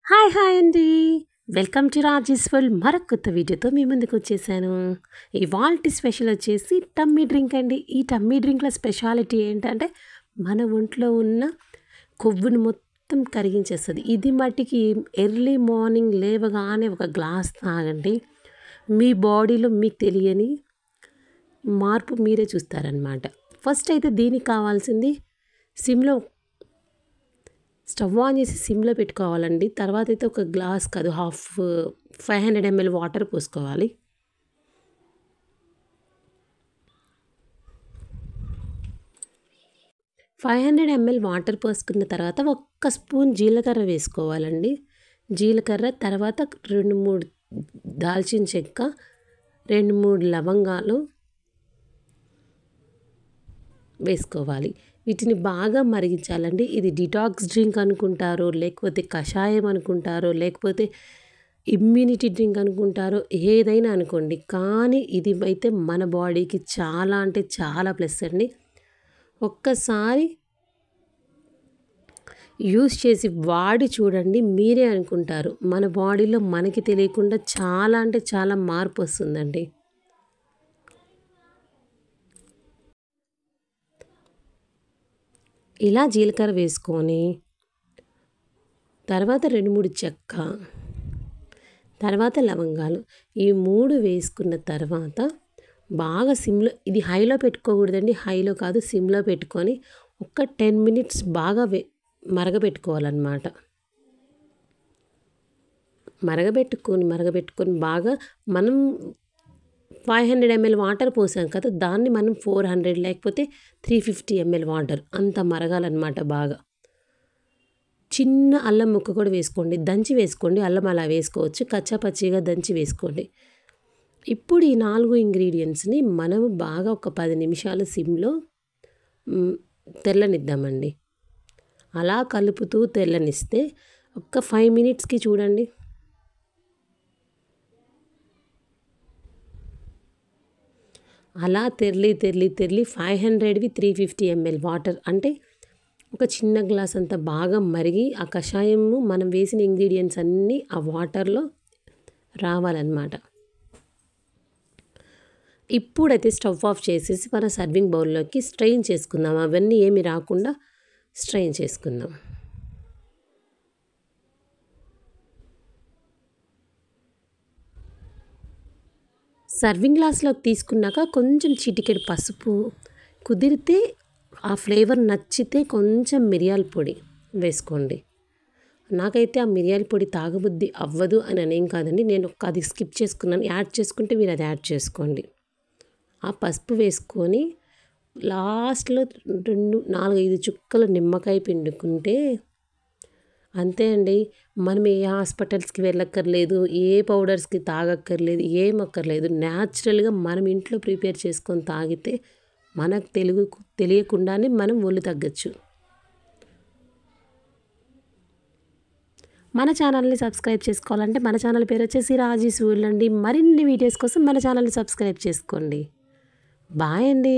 Hi అండి. Welcome to Rajesh world. మరొక కొత్త వీడియోతో మీ ముందుకు వచ్చేసాను. ఇవాల్టి స్పెషల్ వచ్చేసి టమ్మీ డ్రింక్ అండి. ఈ టమ్మీ డ్రింక్‌ల స్పెషాలిటీ ఏంటంటే మన ఒంట్లో ఉన్న కొవ్వును మొత్తం కరిగించేస్తది. ఇది మట్టికి ఎర్లీ మార్నింగ్ లేవగానే ఒక గ్లాస్ తాగండి. మీ బాడీలో మీకు తెలియని మార్పు మీరే చూస్తారనమాట. ఫస్ట్ అయితే దీనికి కావాల్సింది స్టవ్ ఆన్ చేసి సిమ్లో పెట్టుకోవాలండి. తర్వాత అయితే ఒక గ్లాస్ కాదు 500 ml వాటర్ పోసుకోవాలి. వాటర్ పోసుకున్న తర్వాత ఒక్క స్పూన్ జీలకర్ర వేసుకోవాలండి. జీలకర్ర తర్వాత 2-3 దాల్చిన చెక్క, 2-3 లవంగాలు వేసుకోవాలి. వీటిని బాగా మరిగించాలండి. ఇది డిటాక్స్ డ్రింక్ అనుకుంటారో, లేకపోతే కషాయం అనుకుంటారో, లేకపోతే ఇమ్యూనిటీ డ్రింక్ అనుకుంటారో, ఏదైనా అనుకోండి. కానీ ఇది అయితే మన బాడీకి చాలా అంటే చాలా ప్లస్ అండి. ఒక్కసారి యూస్ చేసి వాడి చూడండి, మీరే అనుకుంటారు మన బాడీలో మనకి తెలియకుండా చాలా అంటే చాలా మార్పు వస్తుందండి. ఇలా జీలకర్ర వేసుకొని తర్వాత 2-3 చెక్క, తర్వాత లవంగాలు, ఈ 3 వేసుకున్న తర్వాత బాగా సిమ్లో, ఇది హైలో పెట్టుకోకూడదండి. హైలో కాదు, సిమ్లో పెట్టుకొని ఒక 10 minutes బాగా మరగబెట్టుకోవాలన్నమాట. మరగబెట్టుకొని బాగా మనం 500 ml వాటర్ పోసాం కదా, దాన్ని మనం 400 లేకపోతే 350 ml వాటర్ అంత మరగాలన్నమాట బాగా. చిన్న అల్లం ముక్క కూడా వేసుకోండి, దంచి వేసుకోండి. అల్లం అలా వేసుకోవచ్చు, కచ్చా పచ్చిగా దంచి వేసుకోండి. ఇప్పుడు ఈ 4 ఇంగ్రీడియంట్స్ని మనం బాగా ఒక 10 నిమిషాలు సిమ్లో తెల్లనిద్దామండి. అలా కలుపుతూ తెల్లనిస్తే ఒక 5 minutesకి చూడండి అలా తెర్లి 500వి 350 ml వాటర్ అంటే ఒక చిన్న గ్లాస్ అంత బాగా మరిగి ఆ కషాయము మనం వేసిన ఇంగ్రీడియంట్స్ అన్నీ ఆ వాటర్లో రావాలన్నమాట. ఇప్పుడైతే స్టవ్ ఆఫ్ చేసేసి మన సర్వింగ్ బౌల్లోకి స్ట్రెయిన్ చేసుకుందాం. అవన్నీ ఏమి రాకుండా స్ట్రెయిన్ చేసుకుందాం. సర్వింగ్ గ్లాస్లోకి తీసుకున్నాక కొంచెం చిటికెడు పసుపు, కుదిరితే ఆ ఫ్లేవర్ నచ్చితే కొంచెం మిరియాల పొడి వేసుకోండి. నాకైతే ఆ మిరియాల పొడి తాగబుద్ధి అవ్వదు అని అనేం కాదండి, నేను అది స్కిప్ చేసుకున్నాను. యాడ్ చేసుకుంటే మీరు అది యాడ్ చేసుకోండి. ఆ పసుపు వేసుకొని లాస్ట్లో 4-5 చుక్కల నిమ్మకాయ పిండుకుంటే అంతే అండి. మనం ఏ హాస్పిటల్స్కి వెళ్ళక్కర్లేదు, ఏ పౌడర్స్కి తాగక్కర్లేదు, ఏం అక్కర్లేదు. న్యాచురల్గా మనం ఇంట్లో ప్రిపేర్ చేసుకొని తాగితే మనకు తెలియకుండానే మనం ఒళ్ళు తగ్గచ్చు. మన ఛానల్ని సబ్స్క్రైబ్ చేసుకోవాలంటే మన ఛానల్ పేరు వచ్చేసి రాజేష్ వరల్డ్ అండి. మరిన్ని వీడియోస్ కోసం మన ఛానల్ని సబ్స్క్రైబ్ చేసుకోండి. బాయ్ అండి.